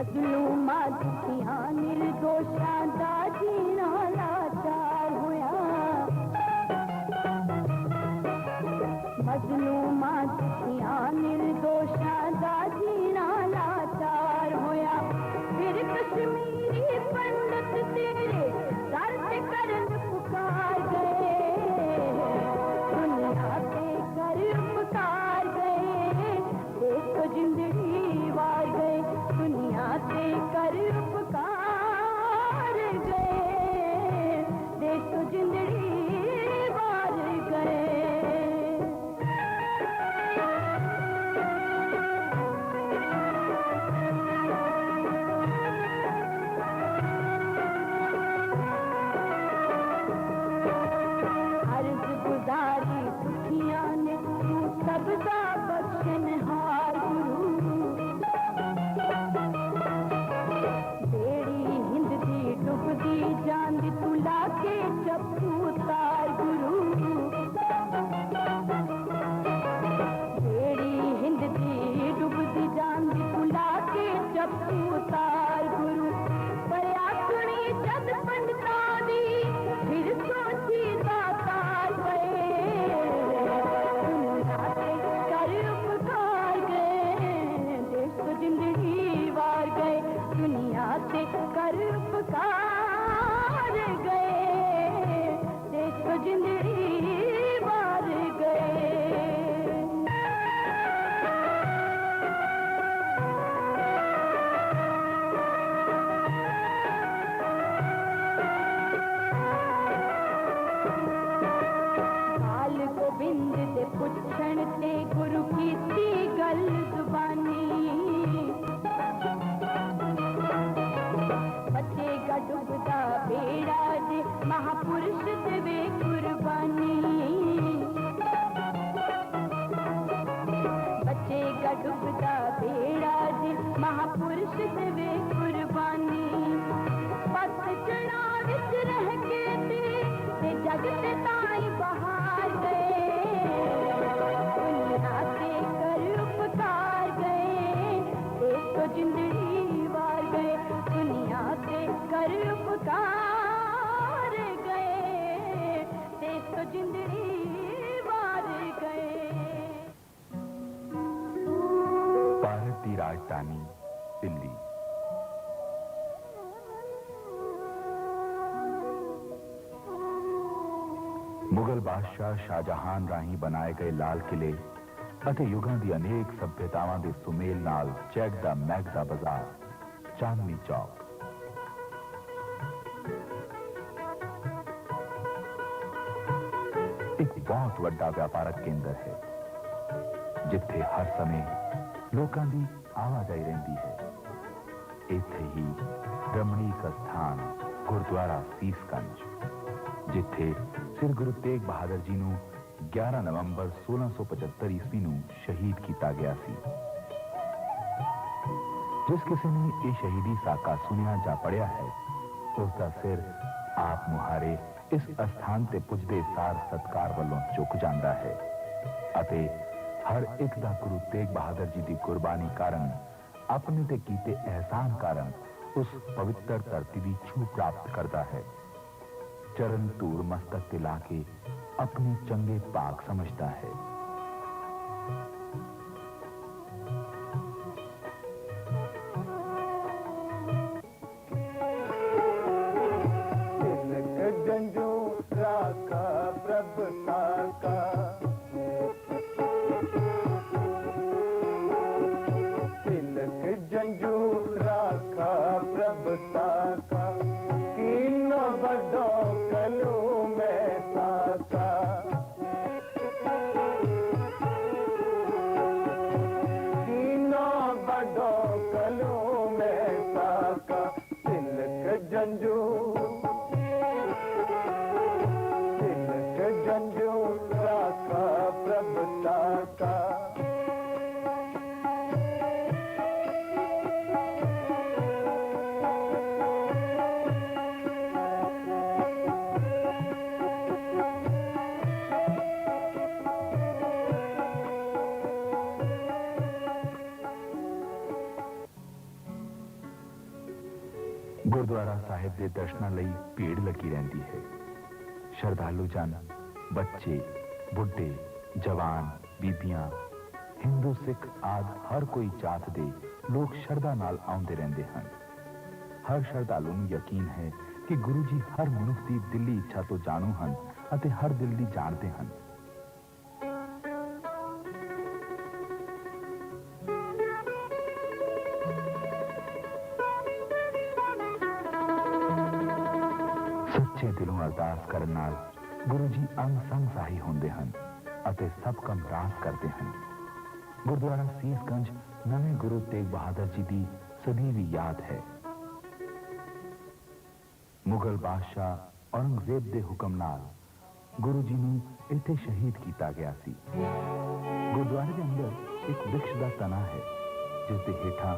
मजलूमा दुखिया निर्दोषा दा जीना लाचार होया। मजलूमा दुखिया निर्दोषा दा जीना लाचार होया। फिर कश्मीरी पंडित तेरे सर पे करन पुकार गए, दुनिया पे कर उपकार गए, देख तो जिंदगी वार गए, दुनिया से कर उपकार गए, देख तो जिंदगी वार गए। अर्ज गुजारी दुखिया ने तू सबदा बख्शनहार गुरु, बेड़ी हिंद दी डुबदी जांदी तुला के चप्पू तार गुरु, बेड़ी हिंद दी डुबदी जांदी तुला के चप्पू तार गुरु। पर आखणी जद पंडिता दी फिर सोची दातार गए, दुनिया से कर उपकार गए, देश तो जिंदगी वार गए, दुनिया से कर उपकार गए, देश तो जिंदगी वार गए। काल गोबिंद दे पुछण ते गुरु कीती गल जुबानी, बचेगा डुबदा बेड़ा जे महापुरुष देवे कुर्बानी, बचेगा डुबदा बेड़ा जे महापुरुष देवे कुर्बानी। पत चढ़ा विच रह के ते जग ते ताई बहार गए, दुनिया से कर उपकार गए, देश तो जिंदगी वार गए, दुनिया से कर उपकार गए, देश तो जिंदगी वार गए। भारत की राजधानी दिल्ली। मुगल बादशाह शाहजहान राही बनाए गए लाल किले ਅਤੇ युगां दी अनेक सभ्यतावां दे सुमेल नाल चहकदा महकदा बाजार चांदनी चौक। एक बहुत वड्डा व्यापारक केंद्र है जिथे हर समय लोकां दी आवाजाही रहिंदी है। इत्थे ही रमणीक स्थान गुरुद्वारा सीसगंज, जिथे सिर गुरु तेग बहादुर जी नूं 11 नवंबर 1675 ईस्वी नूं शहीद किया गया सी। जिस किसी ने यह शहीदी साका सुनिया जा पढ़िया है, उसका सिर आप मुहारे इस स्थान ते पुजदे सार सत्कार वालों झुक जाता है अते हर एक दा गुरु तेग बहादुर जी की कुर्बानी कारण, अपने ते कीते एहसान कारण उस पवित्र धरती की छू प्राप्त करता है। चरण धूड़ मस्तक ते लाके अपने चंगे पाक समझता है। ਗੁਰਦੁਆਰਾ ਸਾਹਿਬ ਦੇ ਦਰਸ਼ਨਾਂ ਲਈ ਭੀੜ ਲੱਗੀ ਰਹਿੰਦੀ ਹੈ। ਸ਼ਰਧਾਲੂ ਜਨ, ਬੱਚੇ, ਬੁੱਢੇ, ਜਵਾਨ, ਬੀਬੀਆਂ, ਹਿੰਦੂ, ਸਿੱਖ ਆਦਿ ਹਰ ਕੋਈ ਜਾਤ ਦੇ ਲੋਕ ਸ਼ਰਧਾ ਨਾਲ ਆਉਂਦੇ ਰਹਿੰਦੇ ਹਨ। ਹਰ ਸ਼ਰਧਾਲੂ ਨੂੰ ਯਕੀਨ ਹੈ ਕਿ ਗੁਰੂ ਜੀ ਹਰ ਮਨੁੱਖ ਦੀ ਦਿਲੀ ਇੱਛਾ ਤੋਂ ਜਾਣੂ ਹਨ ਅਤੇ ਹਰ ਦਿਲ ਦੀ ਜਾਣਦੇ ਹਨ। ਸੱਚੇ ਦਿਲੋਂ ਅਰਦਾਸ ਕਰਨ ਨਾਲ ਗੁਰੂ ਜੀ ਅੰਗ ਸੰਗ ਸਹਾਈ ਹੁੰਦੇ ਹਨ ਅਤੇ ਸਭ ਕੰਮ ਰਾਸ ਕਰਦੇ ਹਨ। ਗੁਰਦੁਆਰਾ ਸੀਸਗੰਜ ਨਵੇਂ ਗੁਰੂ ਤੇਗ ਬਹਾਦਰ ਜੀ ਦੀ ਸਦੀਵੀ ਯਾਦ ਹੈ। ਮੁਗਲ ਬਾਦਸ਼ਾਹ ਔਰੰਗਜ਼ੇਬ ਦੇ ਹੁਕਮ ਨਾਲ ਗੁਰੂ ਜੀ ਨੂੰ ਇੱਥੇ ਸ਼ਹੀਦ ਕੀਤਾ ਗਿਆ ਸੀ। ਗੁਰਦੁਆਰੇ ਦੇ ਅੰਦਰ ਇੱਕ ਵਿਰਖ ਦਾ ਤਣਾ ਹੈ ਜਿਸ ਦੇ ਹੇਠਾਂ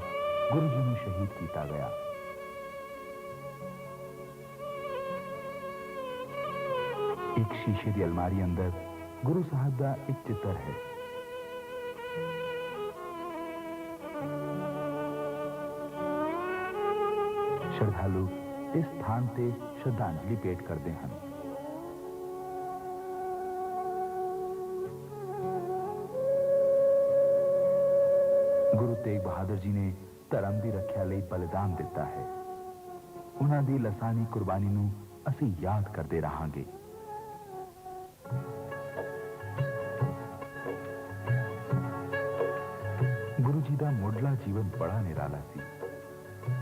ਗੁਰੂ ਜੀ ਨੂੰ ਸ਼ਹੀਦ ਕੀਤਾ ਗਿਆ। ਇੱਕ ਸ਼ੀਸ਼ੇ ਦੀ ਅਲਮਾਰੀ ਅੰਦਰ ਗੁਰੂ ਸਾਹਿਬ ਦਾ ਇੱਕ ਚਿੱਤਰ ਹੈ। ਸ਼ਰਧਾਲੂ ਇਸ ਸਥਾਨ ਤੇ ਸ਼ਰਧਾਂਜਲੀ ਭੇਟ ਕਰਦੇ ਹਨ। ਗੁਰੂ ਤੇਗ ਬਹਾਦਰ ਜੀ ਨੇ ਧਰਮ ਦੀ ਰੱਖਿਆ ਲਈ ਬਲੀਦਾਨ ਦਿੱਤਾ ਹੈ। ਉਹਨਾਂ ਦੀ ਲਸਾਨੀ ਕੁਰਬਾਨੀ ਨੂੰ ਅਸੀਂ ਯਾਦ ਕਰਦੇ ਰਹਾਂਗੇ। ਗੁਰੂ ਜੀ ਦਾ ਮੁੱਢਲਾ ਜੀਵਨ ਬੜਾ ਨਿਰਾਲਾ ਸੀ।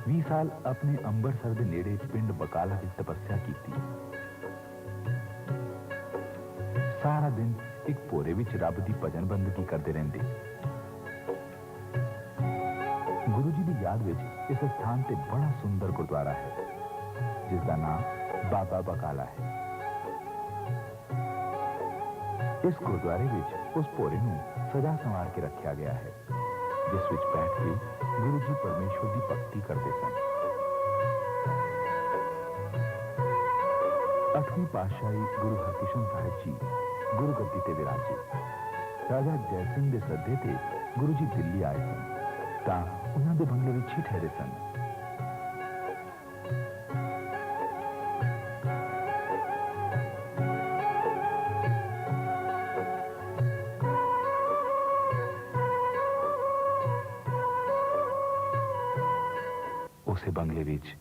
20 ਸਾਲ ਆਪਣੇ ਅੰਮ੍ਰਿਤਸਰ ਦੇ ਨੇੜੇ ਪਿੰਡ ਬਕਾਲਾ ਵਿੱਚ ਤਪੱਸਿਆ ਕੀਤੀ। ਸਾਰਾ ਦਿਨ ਇੱਕ ਭੋਰੇ ਵਿੱਚ ਰੱਬ ਦੀ ਭਜਨ ਬੰਦਗੀ ਕਰਦੇ ਰਹਿੰਦੇ। ਗੁਰੂ ਜੀ ਦੀ ਯਾਦ ਵਿੱਚ ਇਸ ਸਥਾਨ ਤੇ ਬੜਾ ਸੁੰਦਰ ਗੁਰਦੁਆਰਾ ਹੈ ਜਿਸ ਦਾ ਨਾਮ ਬਾਬਾ ਬਕਾਲਾ ਹੈ। ਇਸ ਗੁਰਦੁਆਰੇ ਵਿੱਚ ਉਸ ਭੋਰੇ ਨੂੰ ਸਜਾ ਸੰਵਾਰ ਕੇ ਰੱਖਿਆ ਗਿਆ ਹੈ ਜਿਸ ਵਿੱਚ ਬੈਠ ਕੇ ਗੁਰੂ ਜੀ ਪਰਮੇਸ਼ਵਰ ਦੀ ਭਗਤੀ ਕਰਦੇ ਸਨ। 8ਵੀਂ ਪਾਤਸ਼ਾਹੀ ਗੁਰੂ ਹਰਕ੍ਰਿਸ਼ਨ ਸਾਹਿਬ ਜੀ ਗੁਰੂ ਗੱਦੀ ਤੇ ਵਿਰਾਜੇ। ਰਾਜਾ ਜੈ ਸਿੰਘ ਦੇ ਸੱਦੇ ਤੇ ਗੁਰੂ ਜੀ ਦਿੱਲੀ ਆਏ ਸਨ ਤਾਂ ਉਹਨਾਂ ਦੇ ਬੰਗਲੇ ਵਿੱਚ ਹੀ ਠਹਿਰੇ ਸਨ। ਉਸੇ ਬੰਗਲੇ ਵਿੱਚ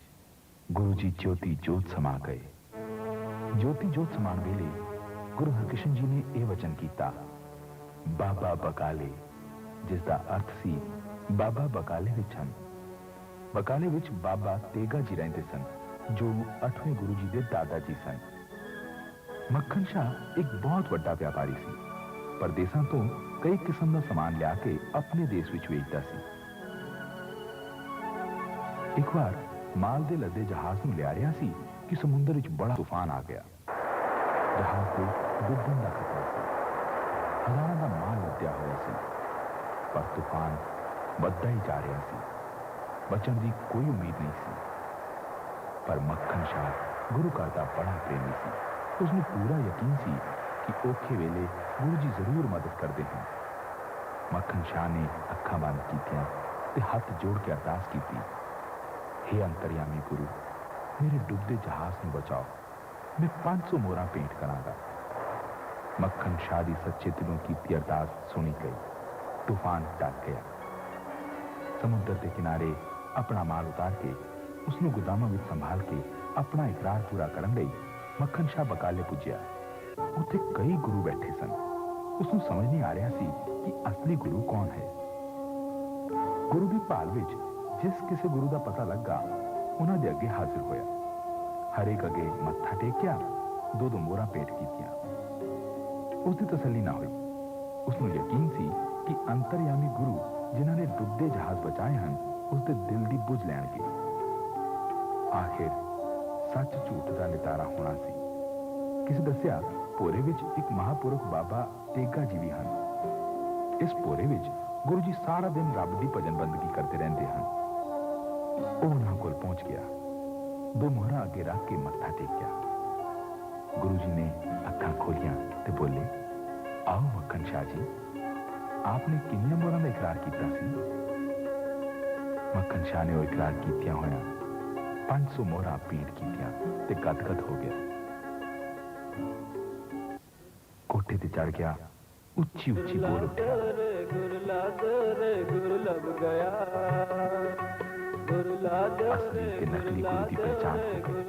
ਗੁਰੂ ਜੀ ਜੋਤੀ ਜੋਤ ਸਮਾ ਗਏ। ਜੋਤੀ ਜੋਤ ਸਮਾਉਣ ਵੇਲੇ ਗੁਰੂ ਹਰਕ੍ਰਿਸ਼ਨ ਜੀ ਨੇ ਇਹ ਵਚਨ ਕੀਤਾ, ਬਾਬਾ ਬਕਾਲੇ, ਜਿਸ ਦਾ ਅਰਥ ਸੀ ਬਾਬਾ ਬਕਾਲੇ ਵਿੱਚ ਹਨ। ਬਕਾਲੇ ਵਿੱਚ ਬਾਬਾ ਤੇਗਾ ਜੀ ਰਹਿੰਦੇ ਸਨ ਜੋ 8ਵੇਂ ਗੁਰੂ ਜੀ ਦੇ ਦਾਦਾ ਜੀ ਸਨ। ਮੱਖਣ ਸ਼ਾਹ ਇੱਕ ਬਹੁਤ ਵੱਡਾ ਵਪਾਰੀ ਸੀ। ਪਰਦੇਸਾਂ ਤੋਂ ਕਈ ਕਿਸਮ ਦਾ ਸਮਾਨ ਲਿਆ ਕੇ ਆਪਣੇ ਦੇਸ਼ ਵਿੱਚ ਵੇਚਦਾ ਸੀ। ਇੱਕ ਵਾਰ ਮਾਲ ਦੇ ਲੱਦੇ ਜਹਾਜ਼ ਨੂੰ ਲਿਆ ਰਿਹਾ ਸੀ ਕਿ ਸਮੁੰਦਰ ਵਿੱਚ ਬੜਾ ਤੂਫਾਨ ਆ ਗਿਆ। ਜਹਾਜ਼ ਤੇ ਡੁੱਬਣ ਦਾ ਖਤਰਾ ਸੀ। ਹਜ਼ਾਰਾਂ ਦਾ ਮਾਲ ਲੱਦਿਆ ਹੋਇਆ ਸੀ ਪਰ ਤੂਫਾਨ ਵੱਧਦਾ ਹੀ ਜਾ ਰਿਹਾ ਸੀ। ਬਚਣ ਦੀ ਕੋਈ ਉਮੀਦ ਨਹੀਂ ਸੀ। ਪਰ ਮੱਖਣ ਸ਼ਾਹ ਗੁਰੂ ਘਰ ਦਾ ਬੜਾ ਪ੍ਰੇਮੀ ਸੀ। ਉਸਨੂੰ ਪੂਰਾ ਯਕੀਨ ਸੀ ਕਿ ਔਖੇ ਵੇਲੇ ਗੁਰੂ ਜੀ ਜ਼ਰੂਰ ਮਦਦ ਕਰਦੇ ਹਨ। ਮੱਖਣ ਸ਼ਾਹ ਨੇ ਅੱਖਾਂ ਬੰਦ ਕੀਤੀਆਂ ਤੇ ਹੱਥ ਜੋੜ ਕੇ ਅਰਦਾਸ ਕੀਤੀ, हे ਅੰਤਰਯਾਮੀ ਗੁਰੂ, ਮੇਰੇ ਡੁੱਬਦੇ ਜਹਾਜ਼ ਨੂੰ ਬਚਾਓ। ਮੈਂ 500 ਮੋਹਰਾਂ ਭੇਂਟ ਕਰਾਂਗਾ। ਮੱਖਣ ਸ਼ਾਹ ਦੀ ਸੱਚੇ ਦਿਲੋਂ ਕੀਤੀ ਅਰਦਾਸ ਸੁਣੀ ਗਈ। ਤੂਫਾਨ ਟਲ ਗਿਆ। ਸਮੁੰਦਰ ਦੇ ਕਿਨਾਰੇ ਆਪਣਾ ਮਾਲ ਉਤਾਰ ਕੇ ਉਸਨੂੰ ਗੁਦਾਮਾਂ ਵਿੱਚ ਸੰਭਾਲ ਕੇ ਆਪਣਾ ਇਕਰਾਰ ਪੂਰਾ ਕਰਨ ਲਈ ਮੱਖਣ ਸ਼ਾਹ ਬਕਾਲੇ ਪੁੱਜਿਆ। ਉੱਥੇ ਕਈ ਗੁਰੂ ਬੈਠੇ ਸਨ। ਉਸਨੂੰ ਸਮਝ ਨਹੀਂ ਆ ਰਿਹਾ ਸੀ ਕਿ ਅਸਲੀ ਗੁਰੂ ਕੌਣ ਹੈ। ਗੁਰੂ ਦੀ ਭਾਲ ਵਿੱਚ ਜਿਸ ਕਿਸੇ ਗੁਰੂ ਦਾ ਪਤਾ ਲੱਗਾ ਉਹਨਾਂ ਦੇ ਅੱਗੇ ਹਾਜ਼ਰ ਹੋਇਆ। ਹਰੇਕ ਅੱਗੇ ਮੱਥਾ ਟੇਕਿਆ, 2-2 ਮੋਹਰਾਂ ਭੇਟ ਕੀਤੀਆਂ। ਉਸਦੀ ਤਸੱਲੀ ਨਾ ਹੋਈ। ਉਸਨੂੰ ਯਕੀਨ ਸੀ ਕਿ ਅੰਤਰਯਾਮੀ ਗੁਰੂ ਜਿਨ੍ਹਾਂ ਨੇ ਡੁੱਬਦੇ ਜਹਾਜ਼ ਬਚਾਏ ਹਨ ਉਸਦੇ ਦਿਲ ਦੀ ਬੁੱਝ ਲੈਣਗੇ। ਆਖਿਰ ਸੱਚ ਝੂਠ ਦਾ ਨਿਤਾਰਾ ਹੋਣਾ ਸੀ। ਕਿਸੇ ਦੱਸਿਆ ਭੋਰੇ ਵਿੱਚ ਇੱਕ ਮਹਾਪੁਰਖ ਬਾਬਾ ਤੇਗਾ ਜੀ ਵੀ ਹਨ। ਇਸ ਭੋਰੇ ਵਿੱਚ ਗੁਰੂ ਜੀ ਸਾਰਾ ਦਿਨ ਰੱਬ ਦੀ ਭਜਨ ਬੰਦਗੀ ਕਰਦੇ ਰਹਿੰਦੇ ਹਨ। ਉਹ ਉਹਨਾਂ ਕੋਲ ਪਹੁੰਚ ਗਿਆ। 2 ਮੋਹਰਾਂ ਅੱਗੇ ਰੱਖ ਕੇ ਮੱਥਾ ਟੇਕਿਆ। ਗੁਰੂ ਜੀ ਨੇ ਅੱਖਾਂ ਖੋਲੀਆਂ ਤੇ ਬੋਲੇ, ਆਓ ਮੱਖਣ ਸ਼ਾਹ ਜੀ, आपने किन्नियां मोहरां ਦਾ ਇਕਰਾਰ ਕੀਤਾ ਸੀ। ਮੱਖਣ ਸ਼ਾਹ ਨੇ ਉਹ ਇਕਰਾਰ ਕੀਤਿਆਂ ਹੋਇਆ 500 मोहरा पीट कीतियां ते गदगद हो गया। कोठे ते चढ़ गया, उच्ची उच्ची बोल उठा, असली ते नकली गुरु की पहचान हो गई।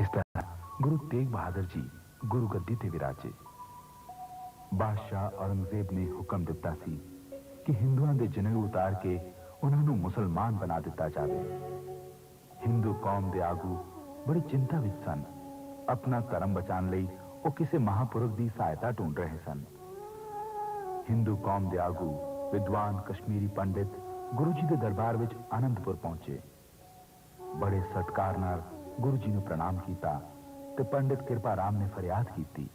इस तरह गुरु तेग बहादुर जी गुरु गद्दी ते विराजे। बादशाह औरंगजेब ने हुक्म दिता सी कि हिंदुओं के जनेऊ उतार के उन्होंने मुसलमान बना दिता जाए। हिंदू कौम के आगू बड़ी चिंता विच सन। अपना धर्म बचाने लई वो किसी महापुरुष की सहायता ढूंढ रहे सन। हिंदू कौम के आगू विद्वान कश्मीरी पंडित गुरु जी के दरबार विच आनंदपुर पहुंचे। बड़े सत्कार नाल गुरु जी ने प्रणाम किया ते पंडित कृपा राम ने फरियाद की।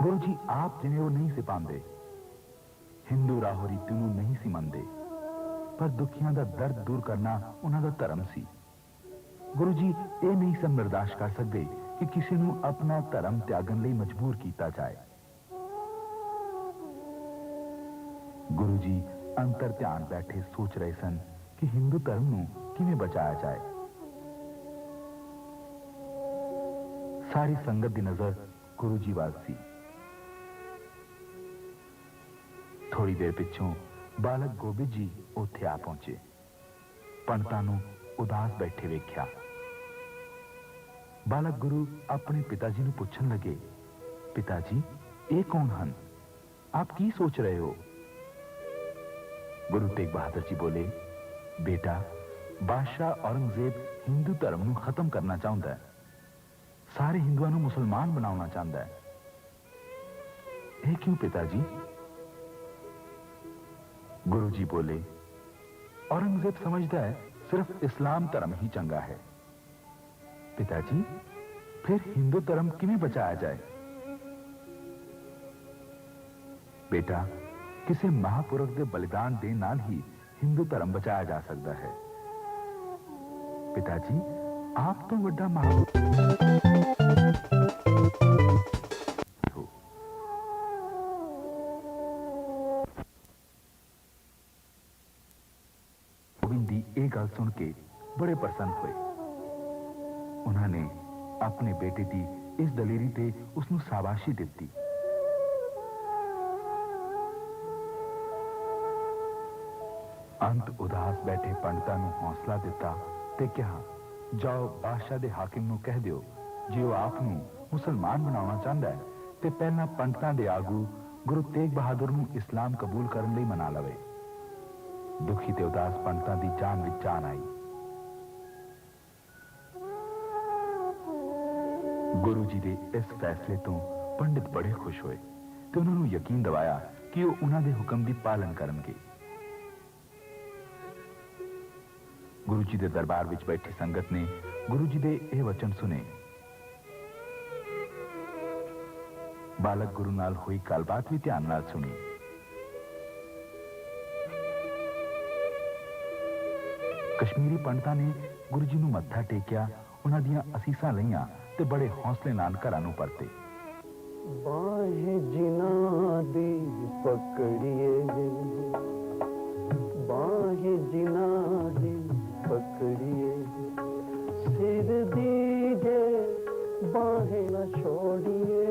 गुरु जी आप जिन्हें वो नहीं सी पाते, हिंदू राहो रीति नूं नहीं सी मनते, पर दुखियां दा दर्द दूर करना उन्हां दा धर्म सी। गुरु जी ये नहीं सन बर्दाश्त कर सकते कि किसी नूं अपना धर्म त्यागन लई मजबूर किया जाए। गुरु जी अंतर ध्यान बैठे सोच रहे सन कि हिंदू धर्म नूं किवें बचाया जाए। सारी संगत की नजर गुरु जी वाल सी। थोड़ी देर पिछों बालक गोबिंद जी उत्थे आ पहुंचे। पंडितां नूं उदास बैठे वेख्या। बालक गुरु अपने पिताजी नूं पुछन लगे, पिताजी ये कौन हन? आप की सोच रहे हो? गुरु तेग बहादुर जी बोले, बेटा बादशाह औरंगजेब हिंदू धर्म नूं खत्म करना चाहता है, सारे हिंदुओं नूं मुसलमान बनाना चाहता है। ये क्यों पिताजी? गुरु जी बोले, औरंगजेब समझता है सिर्फ इस्लाम धर्म ही चंगा है। पिताजी फिर हिंदू धर्म किवें बचाया जाए? बेटा किसी महापुरुष के बलिदान देने नाल ही हिंदू धर्म बचाया जा सकता है। पिताजी आप तो बड़ा महापुरुष हो। गोविंद दी ये गल सुन के बड़े प्रसन्न हुए। उन्होंने अपने बेटे की इस दलेरी ते उसनू शाबाशी दी। अंत उदास बैठे पंडितां नूं हौसला दिता ते कहा, जाओ बादशाह दे हाकिम नूं कह दिओ जे वो आप नूं मुसलमान बनाना चाहता है ते पहला पंडितां दे आगू गुरु तेग बहादुर नूं इस्लाम कबूल करन लई मना लवे। दुखी ते उदास पंडितां दी जान विच जान आई। गुरु जी दे इस फैसले तो पंडित बड़े खुश हुए ते उन्हां नूं यकीन दिवाया कि वो उन्हां दे हुक्म दी पालन करनगे। गुरु जी के दरबार विच बैठी संगत ने गुरु जी के यह वचन सुने। बालक गुरु नाल हुई गलबात भी ध्यान नाल सुनी। कश्मीरी पंडितां ने गुरु जी नूं मत्था टेकिया, उन्हां दियां असीसां लईआं ते बड़े हौसले नाल घरां नूं परते। बाहें जिन्हां दी पकड़िए, बाहें जिन्हां दी पकड़िए, सिर दीजे बाहें न छोड़िए,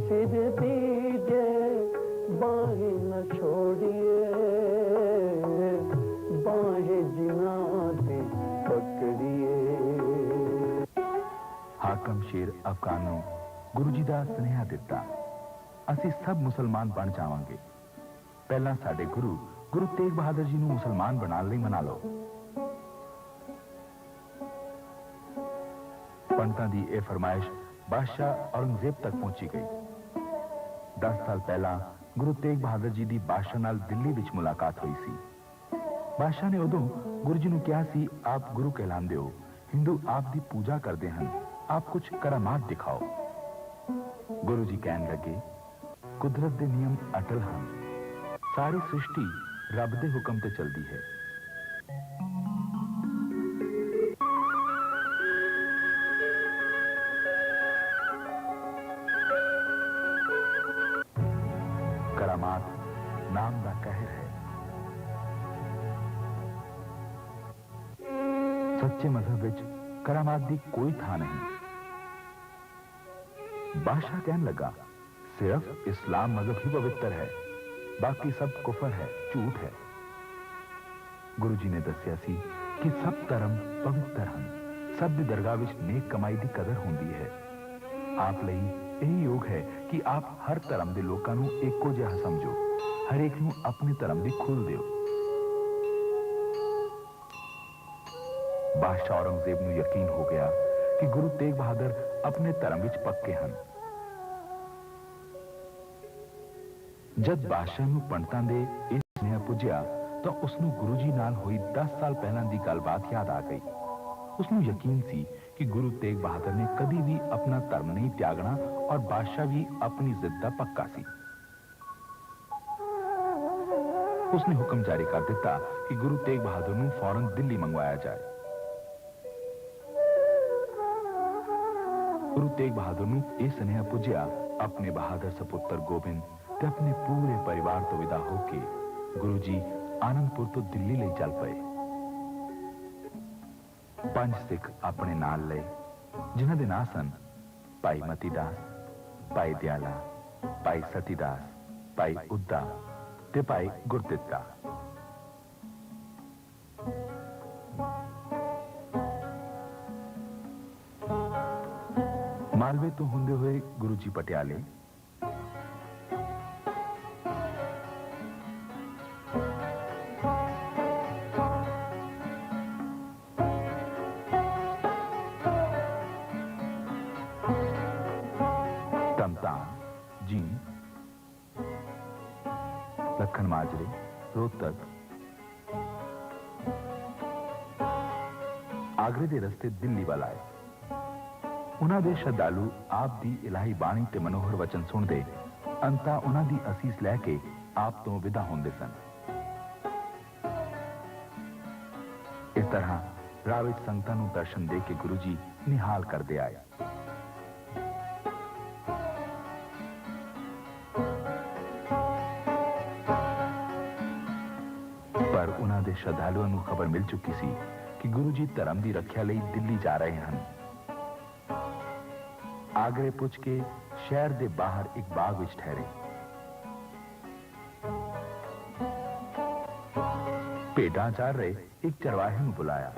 सिर दीजे बाहें न छोड़िए, बाहें जिन्हां दी पकड़िए। हाकम शेर अफगान नूं गुरु जी का सुनेहा दिता, असीं सब मुसलमान बन जावांगे। पहला साडे गुरु गुरु तेग बहादुर जी नूं मुसलमान बनाने लई मना लो। पंडितां दी यह फरमाइश बादशाह औरंगजेब तक पहुंची गई। 10 साल पहला गुरु तेग बहादुर जी की बादशाह नाल दिल्ली विच मुलाकात हुई सी। बादशाह ने उदों गुरु जी नूं कहा सी, आप गुरु कहलांदे हो, हिंदू आप दी पूजा करते हैं, आप कुछ करामात दिखाओ। गुरु जी कहन लगे, कुदरत के नियम अटल हैं, सारी सृष्टि रब दे हुक्म ते चलती है। नाम दा कहर है। सच्चे मजहब विच करामात दी कोई थां नहीं। बादशाह कहन लगा, सिर्फ इस्लाम मजहब ही पवित्र है, बाकी सब कुफर है, झूठ है। गुरु जी ने दस्या सी कि सब धर्म पवित्र हैं, सब दी दरगाह विच नेक कमाई दी कदर होंदी है। आप ਲਈ यही योग है कि आप हर धर्म के लोगों को एको जिहा समझो, हर एक नूं अपने धर्म की खुल दिओ। बादशाह औरंगजेब नूं यकीन हो गया कि गुरु तेग बहादुर अपने धर्म विच पक्के हैं। जब बादशाह नूं पंडितां दे इह सुनेहा पुज्जिया तो उसनूं गुरु जी नाल होई 10 साल पहलां दी गलबात याद आ गई। उसनूं यकीन सी कि गुरु तेग बहादुर ने कभी भी अपना धर्म नहीं त्यागना और बादशाह भी अपनी जिद दा पक्का सी। उसने हुक्म जारी कर दिता कि गुरु तेग बहादुर नूं फौरन दिल्ली मंगवाया जाए। गुरु तेग बहादुर नूं यह सुनेहा पुज्जिया अपने बहादुर सपुत्र गोबिंद ते अपने पूरे परिवार तो विदा होके गुरु जी आनंदपुर तो दिल्ली ले चल पे। 5 सिख अपने नाल ले, जिन्हां दे नां सन भाई मतीदास, भाई दयाला, भाई सतीदास, भाई उद्दा ते भाई गुरदित्ता। मालवे तो होंदे हुए गुरु जी पटियाले, लखन माजरे, रोहतक, आगरे के रस्ते दिल्ली वाल आए। उन्हां दे श्रद्धालु आप दी इलाही बाणी ते मनोहर वचन सुनते अंता उन्हां दी असीस लैके आप तो विदा होंदे सन। इस तरह राह विच संगतां नूं दर्शन दे के गुरु जी निहाल करते आए। पर उन्हां दे श्रद्धालुओं नूं खबर मिल चुकी सी कि गुरु जी धर्म की रखिया लई दिल्ली जा रहे हैं। आगरे पुज के शहर के बाहर एक बाग विच ठहरे। भेडां चार रहे एक चरवाहे नूं बुलाया,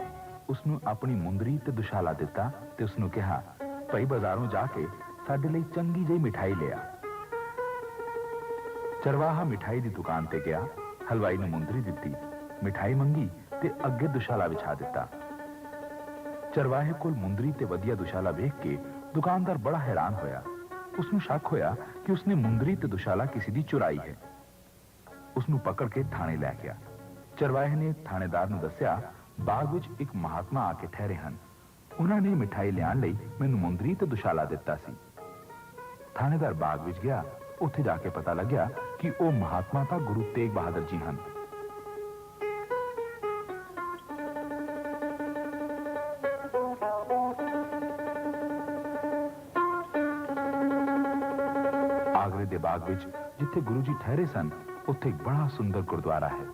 उसनूं अपनी मुंदरी ते दुशाला दिता ते उसनूं कहा, भाई बाजारों जाके साडे लई चंगी जही मिठाई लिया। चरवाहा मिठाई की दुकान ते गया, हलवाई नूं मुंदरी दिती, मिठाई मंगी ते अगे दुशाला बिछा दिता। चरवाहे कोल मुंदरी ते वधिया दुशाला वेख के दुकानदार बड़ा हैरान होया। उसनूं शक होया कि उसने मुंदरी ते दुशाला किसी दी चुराई है। उसनूं पकड़ के थाने लै गया। चरवाहे ने थानेदार नूं दस्या, बाग विच एक महात्मा आके ठहरे हैं, उन्होंने मिठाई लियाण लई मैनूं मुंदरी ते दुशाला दिता सी। थानेदार बाग विच गया, उत्थे जाके पता लग्या कि वह महात्मा तां गुरु तेग बहादुर जी हैं। आगरे दे बाग विच जिथे गुरु जी ठहरे सन, उत्थे एक बड़ा सुंदर गुरुद्वारा है।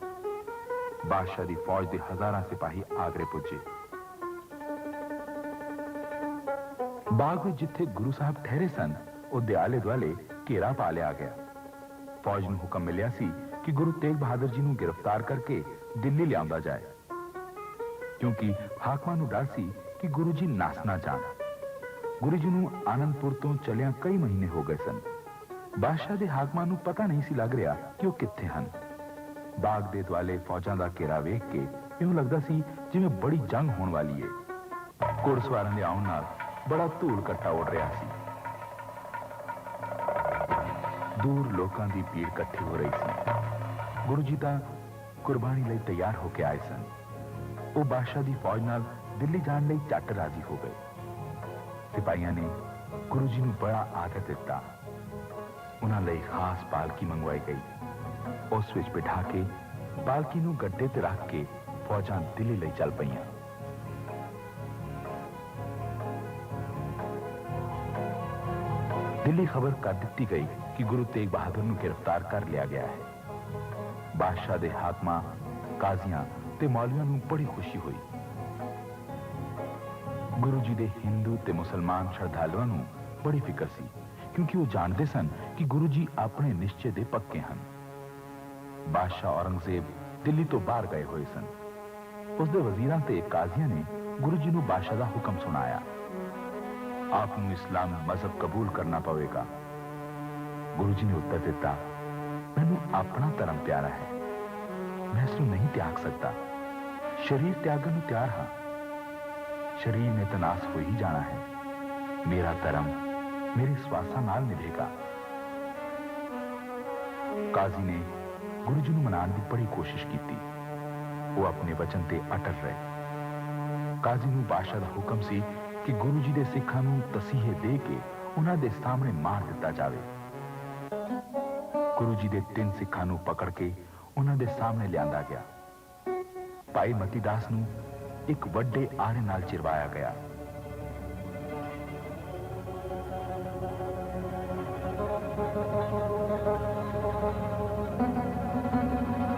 बादशाह दी फौज दे हजारां सिपाही आगरे पुजे। बाग विच जिथे गुरु साहब ठहरे सन, वो दे आले दुआले घेरा पा लिया गया। फौज नूं हुक्म मिलिया सी कि गुरु तेग बहादुर जी नूं गिरफ्तार करके दिल्ली लिआंदा जाए, क्योंकि हाकमां नूं डर सी कि गुरु जी नस ना जाण। गुरु जी नूं आनंदपुर तो चलिया कई महीने हो गए सन। बादशाह दे हाकमां नूं पता नहीं सी लग रहा कि वो कित्थे हन। बाग दे दुआले फौजां दा घेरा वेख के इउं लगदा सी जिवें बड़ी जंग होण वाली है। घुड़सवारां दे आउण नाल बड़ा धूल कट्टा उड़ रहा सी। दूर लोगों की भीड़ इकट्ठी हो रही सी। गुरु जी तां कुर्बानी लई तैयार होके आए सन। वो बादशाह की फौज नाल दिल्ली जाण लई झट राजी हो गए। सिपाहियां ने गुरु जी नूं बड़ा आदर दिता। उन्हां लई खास पालकी मंगवाई गई। उस विच बिठा के पालकी नूं गड्डे ते रख के फौजां दिल्ली लई चल पईयां। दिल्ली खबर कर दी गई कि गुरु तेग बहादुर नूं गिरफ्तार कर लिया गया है। ਬਾਦਸ਼ਾਹ ਦੇ ਹਾਕਮਾਂ, ਕਾਜ਼ੀਆਂ ਤੇ ਮੌਲਵੀਆਂ ਨੂੰ ਬੜੀ ਖੁਸ਼ੀ ਹੋਈ। ਗੁਰੂ ਜੀ ਦੇ ਹਿੰਦੂ ਤੇ ਮੁਸਲਮਾਨ ਸ਼ਰਧਾਲੂਆਂ ਨੂੰ ਬੜੀ ਫਿਕਰ ਸੀ, ਕਿਉਂਕਿ ਉਹ ਜਾਣਦੇ ਸਨ ਕਿ ਗੁਰੂ ਜੀ ਆਪਣੇ ਨਿਸ਼ਚੇ ਦੇ ਪੱਕੇ ਹਨ। ਬਾਦਸ਼ਾਹ ਔਰੰਗਜ਼ੇਬ ਦਿੱਲੀ ਤੋਂ ਬਾਹਰ ਗਏ ਹੋਏ ਸਨ। ਉਸਦੇ ਵਜ਼ੀਰਾਂ ਤੇ ਕਾਜ਼ੀਆਂ ਨੇ ਗੁਰੂ ਜੀ ਨੂੰ ਬਾਦਸ਼ਾਹ ਦਾ ਹੁਕਮ ਸੁਣਾਇਆ, ਆਪ ਨੂੰ ਇਸਲਾਮ ਮਜ਼ਹਬ ਕਬੂਲ ਕਰਨਾ ਪਵੇਗਾ। ਗੁਰੂ ਜੀ ਨੇ ਉੱਤਰ ਦਿੱਤਾ, ਮੈਨੂੰ ਆਪਣਾ ਧਰਮ ਪਿਆਰਾ ਹੈ, ਮੈਂ ਇਸ ਨੂੰ ਨਹੀਂ ਤਿਆਗ ਸਕਦਾ। ਸ਼ਰੀਰ ਤਿਆਗਣ ਨੂੰ ਤਿਆਰ ਹਾਂ, ਸ਼ਰੀਰ ਨੇ ਤਾਂ ਨਾਸ ਹੋ ਹੀ ਜਾਣਾ ਹੈ। ਮੇਰਾ ਧਰਮ ਮੇਰੇ ਸਵਾਸਾਂ ਨਾਲ ਨਿਭੇਗਾ। ਕਾਜ਼ੀ ਨੇ ਗੁਰੂ ਜੀ ਨੂੰ ਮਨਾਉਣ ਦੀ ਬੜੀ ਕੋਸ਼ਿਸ਼ ਕੀਤੀ। ਉਹ ਆਪਣੇ ਵਚਨ ਤੇ ਅਟਲ ਰਹੇ। ਕਾਜ਼ੀ ਨੂੰ ਬਾਦਸ਼ਾਹ ਦਾ ਹੁਕਮ ਸੀ ਕਿ ਗੁਰੂ ਜੀ ਦੇ ਸਿੱਖਾਂ ਨੂੰ ਤਸੀਹੇ ਦੇ ਕੇ ਉਹਨਾਂ ਦੇ ਸਾਹਮਣੇ ਮਾਰ ਦਿੱਤਾ ਜਾਵੇ। ਗੁਰੂ ਜੀ ਦੇ 3 ਸਿੱਖਾਂ ਨੂੰ ਪਕੜ ਕੇ ਉਹਨਾਂ ਦੇ ਸਾਹਮਣੇ ਲਿਆਂਦਾ ਗਿਆ। ਭਾਈ ਮਤੀ ਦਾਸ ਨੂੰ ਇੱਕ ਵੱਡੇ ਆਰੇ ਨਾਲ ਚਿਰਵਾਇਆ ਗਿਆ।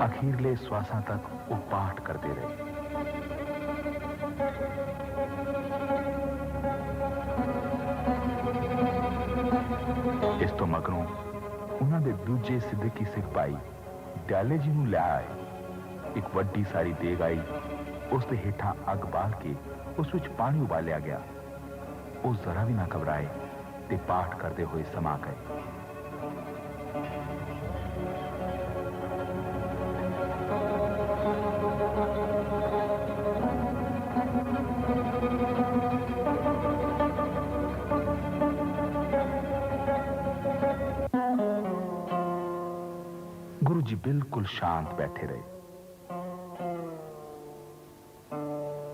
ਅਖੀਰਲੇ ਸਵਾਸਾਂ ਤੱਕ ਉਹ ਪਾਠ ਕਰਦੇ ਰਹੇ। ਇਸ ਤੋਂ ਮਗਰੋਂ ਉਹਨਾਂ ਦੇ ਦੂਜੇ ਸਿੱਦਕੀ ਸਿੱਖ ਭਾਈ ਦਿਆਲੇ ਜੀ ਨੂੰ ਲੈ ਆਏ। ਇੱਕ ਵੱਡੀ ਸਾਰੀ ਦੇਗ ਆਈ, ਉਸ ਦੇ ਹੇਠਾਂ ਅੱਗ ਬਾਲ ਕੇ ਉਸ ਵਿੱਚ ਪਾਣੀ ਉਬਾਲਿਆ ਗਿਆ। ਉਹ ਜ਼ਰਾ ਵੀ ਨਾ ਘਬਰਾਏ ਤੇ ਪਾਠ ਕਰਦੇ ਹੋਏ ਸਮਾ ਗਏ। गुरु जी बिल्कुल शांत बैठे रहे।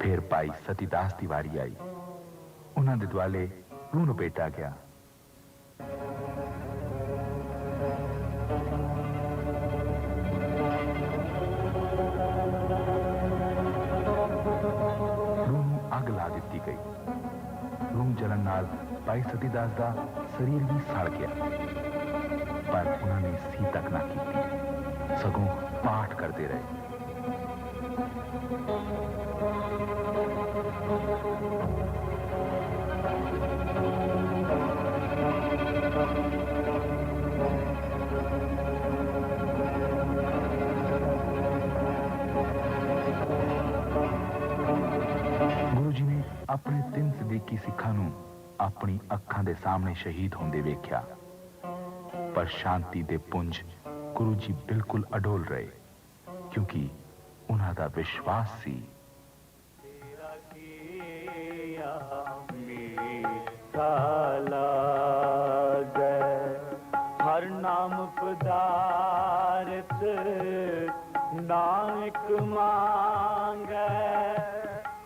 फिर भाई सतीदास की वारी आई। उन्होंने दुआले रूह लपेटा गया। रूह नूं अग ला दी गई। रूह जलन नाल भाई सतीदास का शरीर भी सड़ गया, पर उन्होंने सी तक ना की, सगों पाठ करते रहे। गुरु जी ने अपने 3 सिद्दीकी सिखां नूं अपनी अखां दे सामने शहीद होंदे वेख्या, पर शांति दे पुंज गुरु जी बिल्कुल अडोल रहे, क्योंकि उन्हां दा विश्वास सी। तेरा किया मीठा लागे, हर नाम पदार्थ नानक मांगे,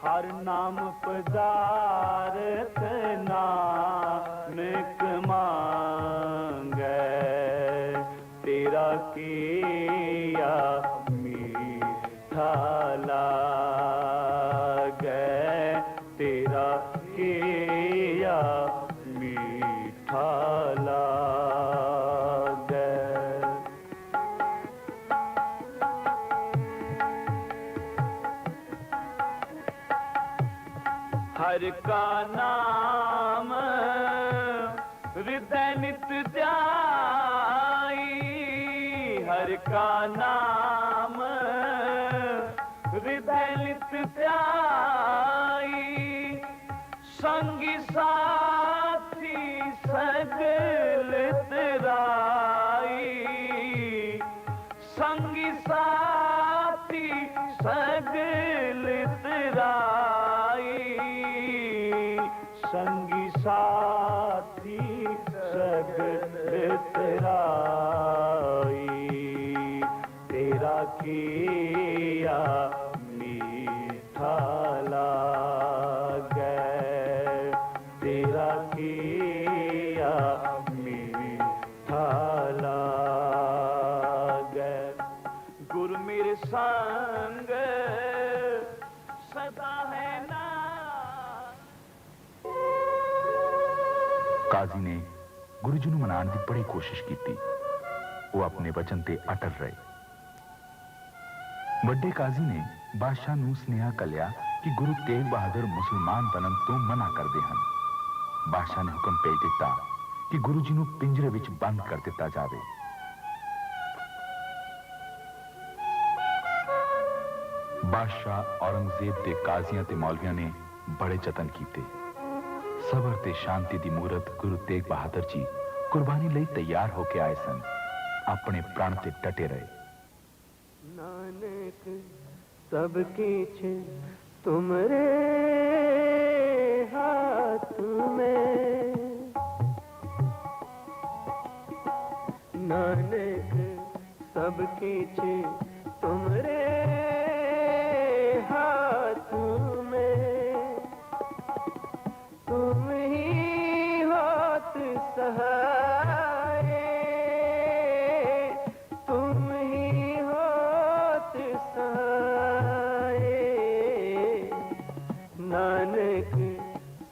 हर नाम पदार्थ नानक मांगे। तेरा किया मीठा लागे, तेरा किया मीठा लागे। हर का नाम हृदय नित ध्याई, हर का नाम हृदय नित ध्याई। संगी साथी सगल तराई, संगी साथी सगल तराई, संगी साथी सगल तराई। तेरा किया मीठा लागे, तेरा किया मीठा लागे। गुरु मेरे संग सदा है ना। काजी ने गुरु जी नूं मनाउण दी बड़ी कोशिश की। वो अपने वचन ते अटल रहे। ਵੱਡੇ ਕਾਜ਼ੀ ਨੇ ਬਾਦਸ਼ਾਹ ਨੂੰ ਸੁਨੇਹਾ ਕੱਲਿਆ ਕਿ ਗੁਰੂ ਤੇਗ ਬਹਾਦਰ ਮੁਸਲਮਾਨ ਬਣਨ ਤੋਂ ਮਨਾ ਕਰਦੇ ਹਨ। ਬਾਦਸ਼ਾਹ ਨੇ ਹੁਕਮ ਭੇਜ ਦਿੱਤਾ ਕਿ ਗੁਰੂ ਜੀ ਨੂੰ ਪਿੰਜਰੇ ਵਿੱਚ ਬੰਦ ਕਰ ਦਿੱਤਾ ਜਾਵੇ। ਬਾਦਸ਼ਾਹ ਔਰੰਗਜ਼ੇਬ ਦੇ ਕਾਜ਼ੀਆਂ ਤੇ ਮੌਲਵੀਆਂ ਨੇ ਬੜੇ ਯਤਨ ਕੀਤੇ। ਸਬਰ ਤੇ ਸ਼ਾਂਤੀ ਦੀ ਮੂਰਤ ਗੁਰੂ ਤੇਗ ਬਹਾਦਰ ਜੀ ਕੁਰਬਾਨੀ ਲਈ ਤਿਆਰ ਹੋ ਕੇ ਆਏ ਸਨ। ਆਪਣੇ ਪ੍ਰਾਣ ਤੇ ਡਟੇ ਰਹੇ। नानक सब कीछ तुमरे हाथ में, नानक सब कीछ तुमरे हाथ में, तुम ही होत सहाय, तुम ही होत सहाय, नानक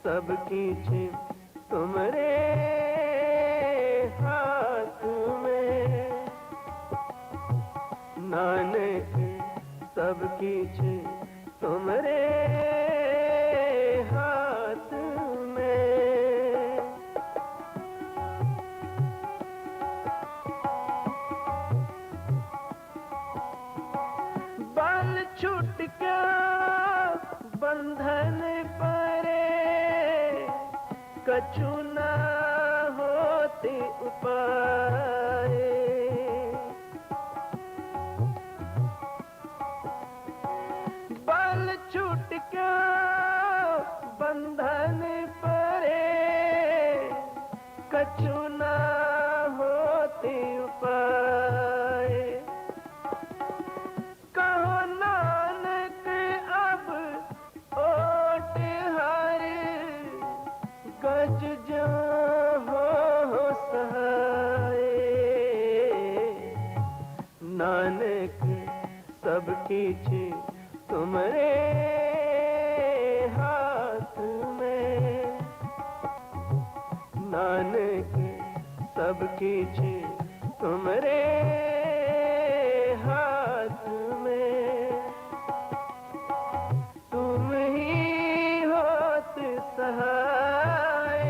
सब कीछ तुमरे हाथ में, नानक सब कीछ तुमरे हाथ में। बल छूट क्या बंधन परे, कछु न होते उपाय, बल छूट क्या बंधन परे, कछु न होते उपाय, कहो नानक अब ओट हर, गज जो हो सहाय, नानक सब कीछ तुमरे हाथ में, नानक सब कीछ तुमरे हाथ में, तुम ही होत सहाय,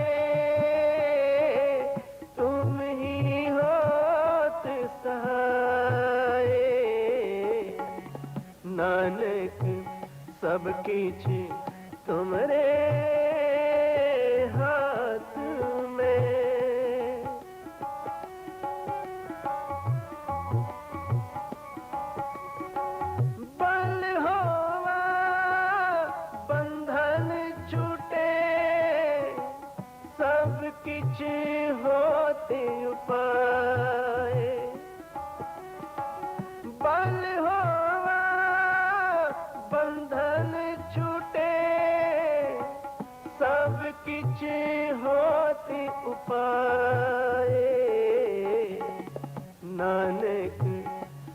तुम ही होत सहाय, नानक सब कीछ तुमरे हाथ में। बल होवा बंधन छूटे, सब किछ होते उपाय, बल होवा बंधन छूटे, सब किछ होते उपाय, नानक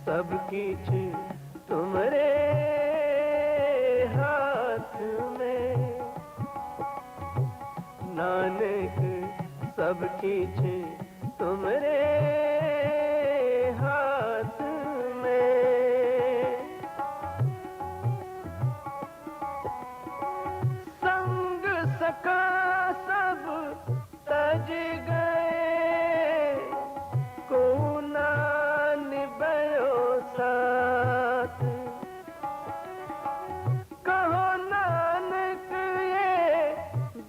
सब किछ तुमरे हाथ में, नानक सब किछ तुमरे हाथ में। संग सखा सब तज गए, को ना निभयो साथ, कहो नानक ये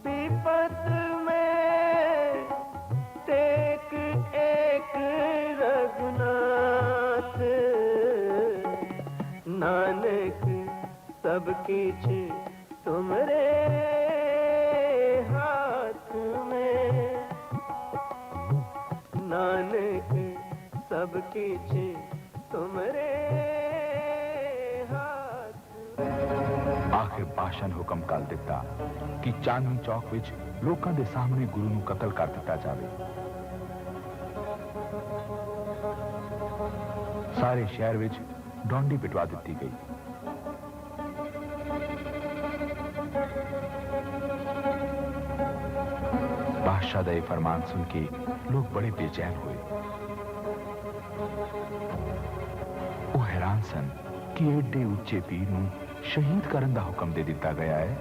विपत में, टेक एक रघुनाथ, नानक सब कीछ तुमरे हाथ में, नानक सब कीछ तुमरे हाथ में। आखिर बादशाह ने हुक्म कर ਦਿੱਤਾ कि चांदनी चौक ਵਿੱਚ ਲੋਕਾਂ ਦੇ ਸਾਹਮਣੇ ਗੁਰੂ ਨੂੰ ਕਤਲ ਕਰ ਦਿੱਤਾ ਜਾਵੇ। ਸਾਰੇ ਸ਼ਹਿਰ ਵਿੱਚ ਡੌਂਡੀ ਪਿਟਵਾ ਦਿੱਤੀ ਗਈ। बादशाह का यह फरमान सुन के लोग बड़े बेचैन हुए। वो हैरान सन कि एडे उच्चे पीर ਨੂੰ शहीद करने का हुक्म दे दिता गया है।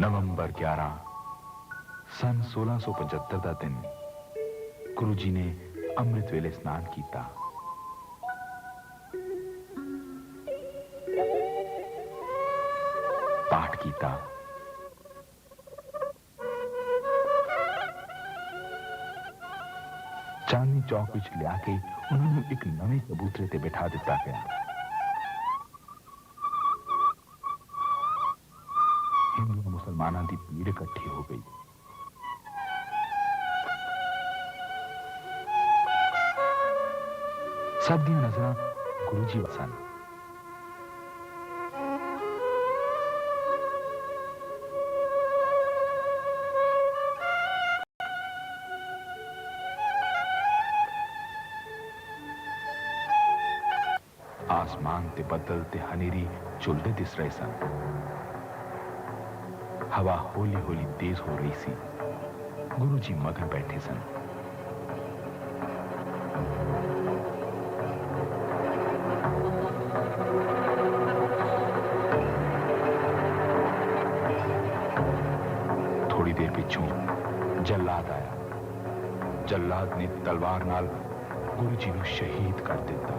नवंबर 11 सन 1675 का दिन गुरु जी ने अमृत वेले स्नान किया। पाठ किया। चांदनी चौक विच लिया के उन्होंने एक नवे चबूतरे ते बिठा दिता गया। हिंदू मुसलमानों की भीड़ इकट्ठी हो गई। सब दी नजर गुरु जी सन। आसमान ते बदल ते हनेरी झुलदे दिस रहे सन। हवा होली होली तेज हो रही सी। गुरु जी मगन बैठे सन। थोड़ी देर पिछों जल्लाद आया। जल्लाद ने तलवार नाल गुरु जी को शहीद कर दिता।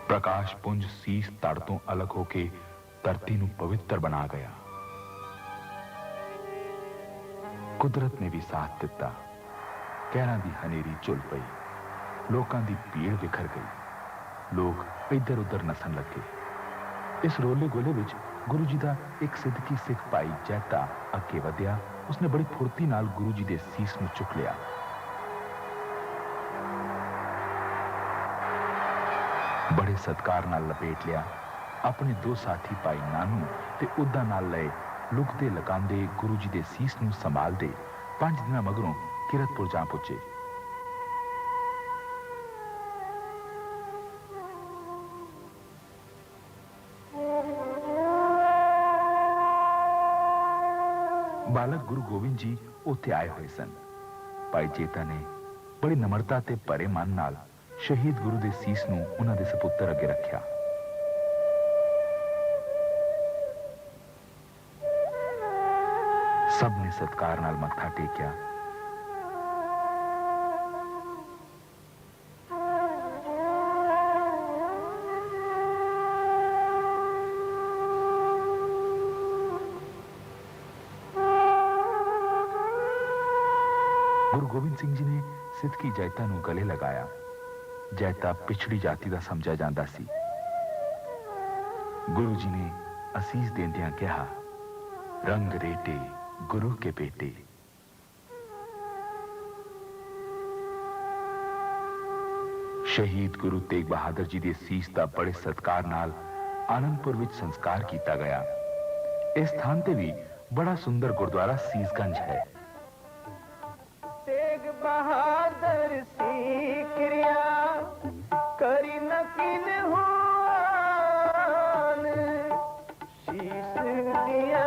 प्रकाश पुंज सीस तड़ तो अलग होके धरती नूं पवित्र बना गया। कुदरत ने भी साथ दिता। कहरां दी हनेरी झुल पई। लोकां दी भीड़ विखर गई। लोग इधर उधर नसन लगे। इस रोले गोले विच गुरु जी का एक सिद्दकी सिख भाई जैता अगे वधिया। उसने बड़ी फुर्ती नाल गुरु जी दे सीस नूं चुक लिया। बड़े सत्कार नाल लपेट लिया। अपने दो साथी भाई नानू ते उदा नाल लए लुकदे लकांदे गुरु जी दे सीस नूं संभालदे 5 दिन मगरों किरतपुर जा पुजे। ਬਾਲਕ ਗੁਰੂ ਗੋਬਿੰਦ ਜੀ ਉੱਥੇ ਆਏ ਹੋਏ ਸਨ। ਭਾਈ ਜੇਤਾ ਨੇ ਬੜੀ ਨਮਰਤਾ ਤੇ ਭਰੇ ਮਨ ਨਾਲ ਸ਼ਹੀਦ ਗੁਰੂ ਦੇ ਸੀਸ ਨੂੰ ਉਹਨਾਂ ਦੇ ਸਪੁੱਤਰ ਅੱਗੇ ਰੱਖਿਆ। ਸਭ ਨੇ ਸਤਿਕਾਰ ਨਾਲ ਮੱਥਾ ਟੇਕਿਆ। ਗੁਰੂ ਗੋਬਿੰਦ ਸਿੰਘ ਜੀ ਨੇ ਸਿੱਧਕੀ ਜੈਤਾ ਨੂੰ ਗਲੇ ਲਗਾਇਆ। ਜੈਤਾ ਪਿਛੜੀ ਜਾਤੀ ਦਾ ਸਮਝਿਆ ਜਾਂਦਾ ਸੀ। ਗੁਰੂ ਜੀ ਨੇ ਅਸੀਸ ਦੇਂਦਿਆਂ ਕਿਹਾ, ਰੰਗ ਰੇਟੇ ਗੁਰੂ ਕੇ ਬੇਟੇ। ਸ਼ਹੀਦ ਗੁਰੂ ਤੇਗ ਬਹਾਦਰ ਜੀ ਦੇ ਸੀਸ ਦਾ ਬੜੇ ਸਤਿਕਾਰ ਨਾਲ ਆਨੰਦਪੁਰ ਵਿੱਚ ਸੰਸਕਾਰ ਕੀਤਾ ਗਿਆ। ਇਸ ਸਥਾਨ ਤੇ ਵੀ ਬੜਾ ਸੁੰਦਰ ਗੁਰਦੁਆਰਾ ਸੀਸਗੰਜ ਹੈ। तेग बहादुर सीकरिया करी नकीन हुआन शीस दिया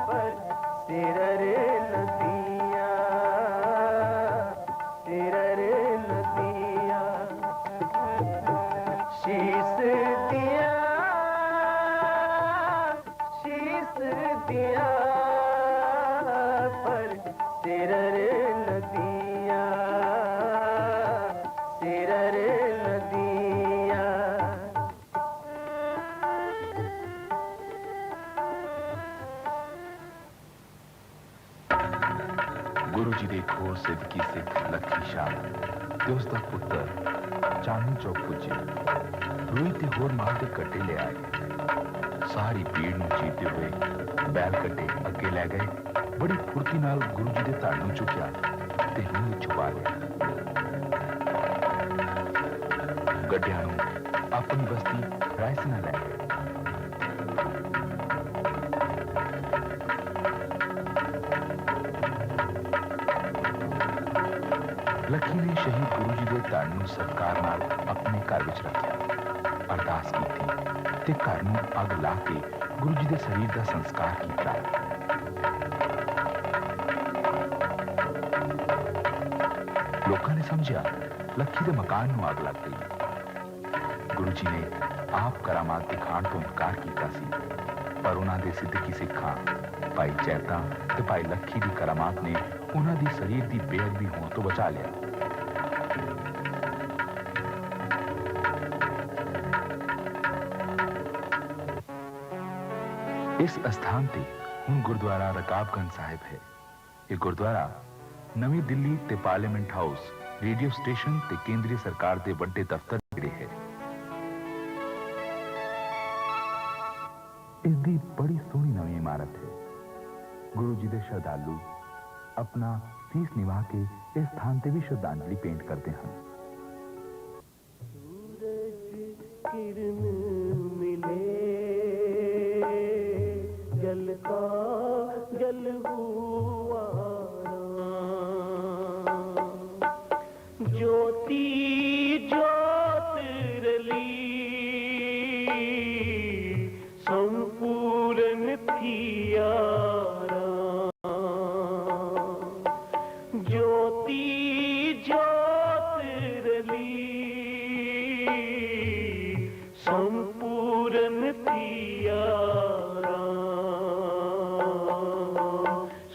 पर सिर रे नदिया सिर रे नदिया शीस दिया दिया पर सिर रे नदिया सिर रे नदिया। गुरु जी दे खोर सिद्दकी सिख लखी शाह ते उसका पुत्र चांदनी चौक पुजे। रूई ते होर माल दे कट्टे ले आए। सारी भीड़ ਨੂੰ ਚੀਰਦੇ ਹੋਏ बैल कट्टे अगे लै गए। बड़ी फुर्ती नाल गुरु जी के धड़ ਨੂੰ चुकिया ते मूंह छुपा लिया। गड्डियां ਨੂੰ अपनी बस्ती रायसना लै गए। लखी ने शहीद गुरु जी के धड़ ਨੂੰ सत्कार नाल अपने घर विच रखिया। अरदास की ते घर ਨੂੰ अग ला के गुरु जी के शरीर का संस्कार किया। लोगों ने समझा लखी के मकान ਨੂੰ अग लग गई। गुरु जी ने आप करामात दिखाण तो इनकार किया सी, पर उन्होंने सिद्दकी सिखां भाई जैता ते भाई लखी की करामात ने उन्होंने शरीर की बेअदबी होने तो बचा लिया। इस स्थान ते हुण गुरुद्वारा रकाबगंज साहिब है। यह गुरुद्वारा नवी दिल्ली ते पार्लियामेंट हाउस, रेडियो स्टेशन ते केंद्रीय सरकार दे बड़े दफ्तर नेड़े है। इसकी बड़ी सोहनी नवी इमारत है। गुरु जी दे श्रद्धालु अपना सीस निभा के इस स्थान ते भी श्रद्धांजलि पेंट करते हैं। किरण मिले जल का जल हुआ ज्योति ज्योत रली संपूर्ण थिया ज्योति ज्योत रली संपूर्ण थिया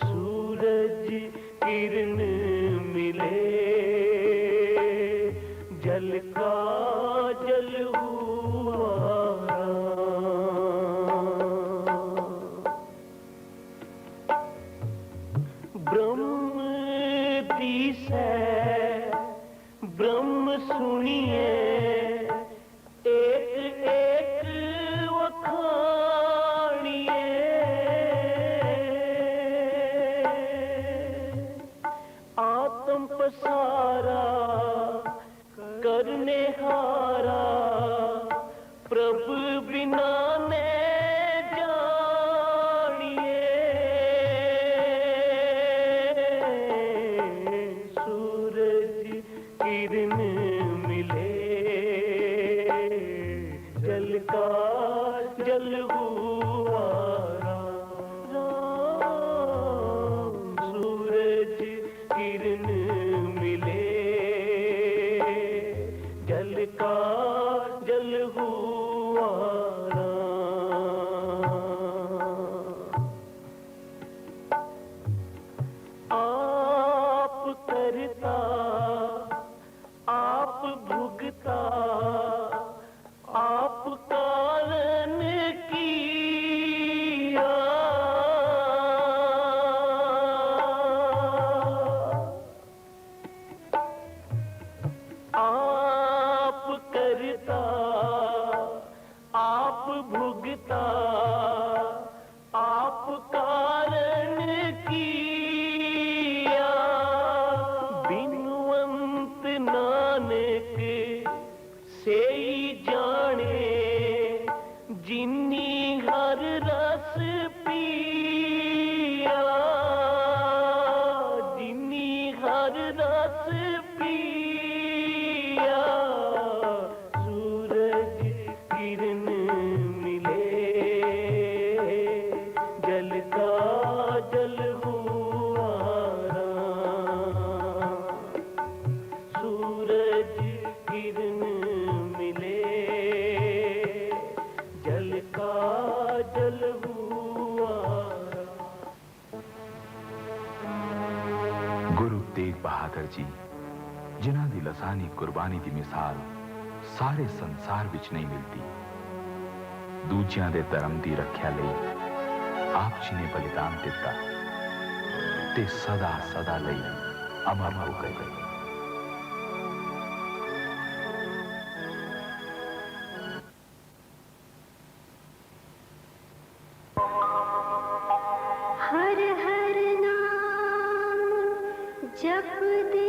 सूरज किरण मिले जल का जल हुआ ब्रह्म दिसै ब्रह्म सुनिए एक एक वखाणिए आत्म पसारा करने हारा प्रभु बिना ने सूरज किरण मिले आप करता आप भुगता आप कारण किया आप करता आप भुगता आप कारण किया बिनुवंत नानक से ही जाने जिन्नी हर रस पिया जिन्नी हर रस पिया सूरज किरण मिले जल का जल हुआ राम सूरज किरण मिले जल का जल हुआ गुरु तेग बहादुर जी जिन्हां दी लसानी कुर्बानी दी मिसाल सारे संसार विच नहीं मिलती दूजियां दे धर्म दी रखिया लई आप जी ने बलिदान दिता ते सदा सदा लई अमर हो गए हर हर नाम जप दे